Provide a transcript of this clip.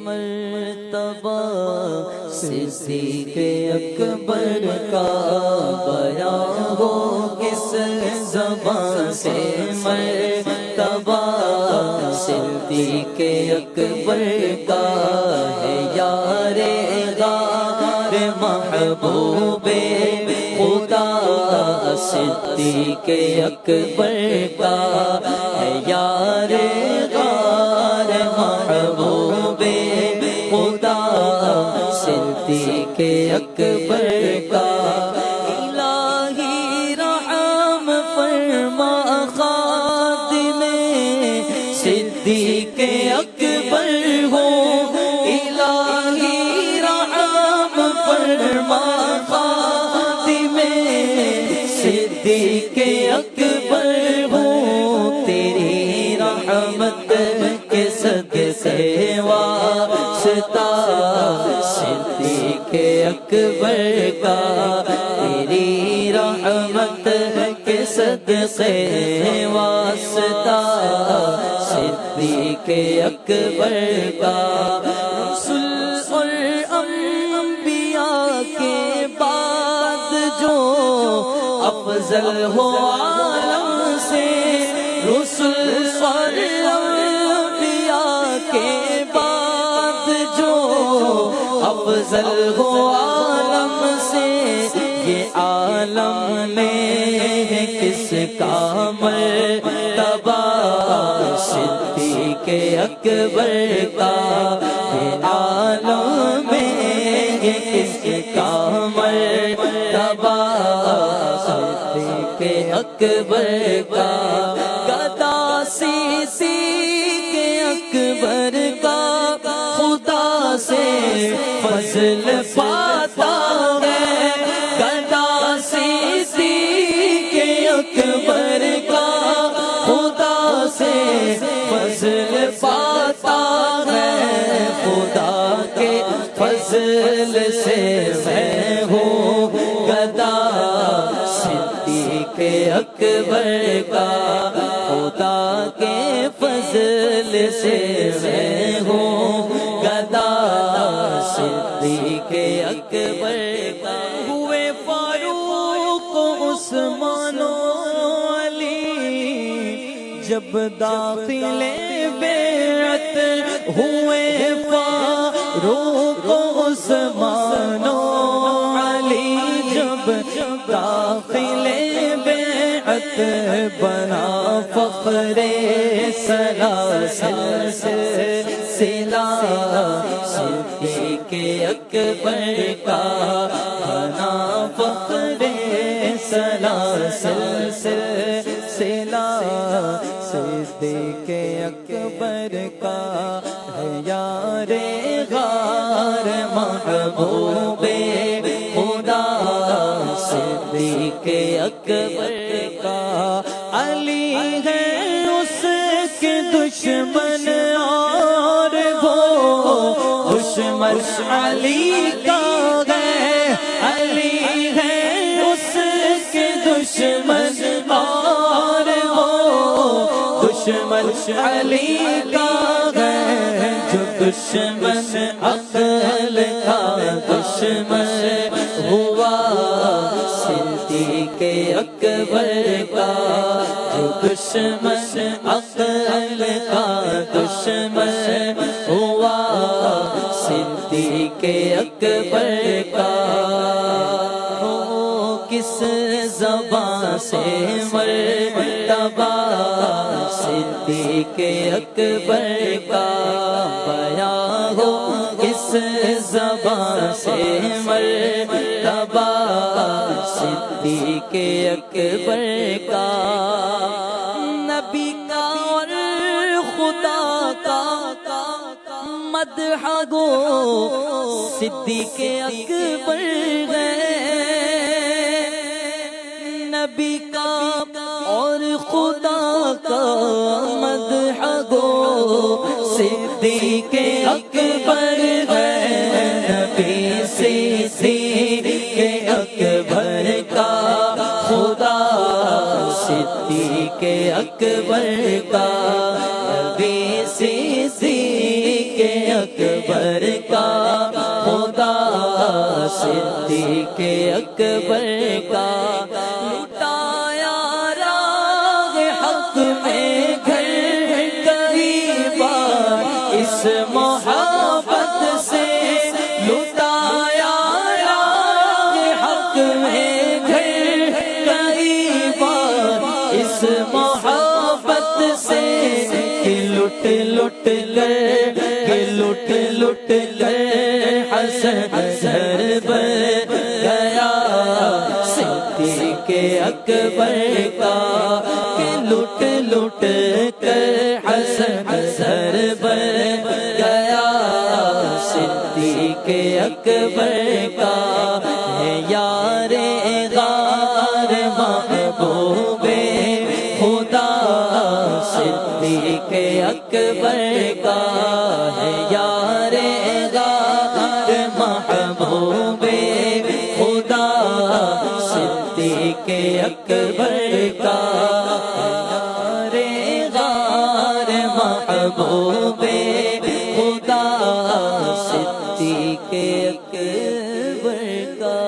مرتبہ صدیق اکبر کا بیان ہو کس زبان سے مرتبہ صدیق اکبر کا ہے یار غار محبوب خدا صدیق اکبر کا ہے یار غار محبوب خدا صدیق اکبر کا الہی رحم فرما خادم صدیق اکبر ہو الہی رحم فرما خادم صدیق اکبر ہو تیری رحمت کے صدقے واسطہ صدیق اکبر کا تیری رحمت کے صدقے واسطہ صدیق اکبر کا رسول اور انبیاء کے بعد جو افضل ہو عالم سے رسول اور انبیاء کے بعد جو افضل ہو عالم سے یہ عالم میں کس کا مرتبہ صدیق اکبر کا یہ عالم میں کس کا مرتبہ صدیق اکبر کا گدا صدیق اکبر کا خدا سے فضل پاتا ہے گدا صدیق اکبر کا خدا سے فضل پاتا ہے خدا کے فضل سے میں ہوں گدا صدیق اکبر کا خدا کے فضل سے میں ہوں گدا صدیق اکبر کا ہوئے فاروق عثمان و علی جب داخل بیعت ہوئے فاروق عثمان و علی جب داخل بیعت بنا فخر سلاسل سلسلہ صدیق اکبر کا بنا فخر سلاسل سلسلہ صدیق اکبر کا ہے یار غار محبوب خدا صدیق اکبر کا علی ہے اس کے دشمن اور وہ دشمن علی کا ہے علی ہے اس کے دشمن اور وہ دشمن علی کا ہے جو دشمن عقل کا دشمن ہوا صدیق اکبر کا جو دشمن عقل کا دشمن ہوا صدیق اکبر کا ہو کس زبان سے مرتبہ صدیق اکبر کا بیان ہو کس زبان سے مرتبہ صدیق اکبر کا نبی کا اور خدا کا مدح گو صدیق اکبر ہے نبی کا اور خدا کا مدح گو صدیق اکبر ہے نبی صدیق اکبر کا خدا صدیق اکبر کا نبی صدیق اکبر اکبر کا خدا صدیق اکبر کا لٹایا راہ حق میں گھر کئی بار اس محبت سے لٹایا راہ حق میں گھر کئی بار اس محبت سے کہ لٹ لٹ کر حسن سر بن گیا صدیق اکبر کا کہ لٹ لٹ کر حسن سر بن گیا صدیق اکبر کا ہے یار غار محبوب خدا صدیق اکبر کا ہے یار غار محبوب خدا صدیق اکبر کا یار غار محبوب خدا صدیق اکبر کا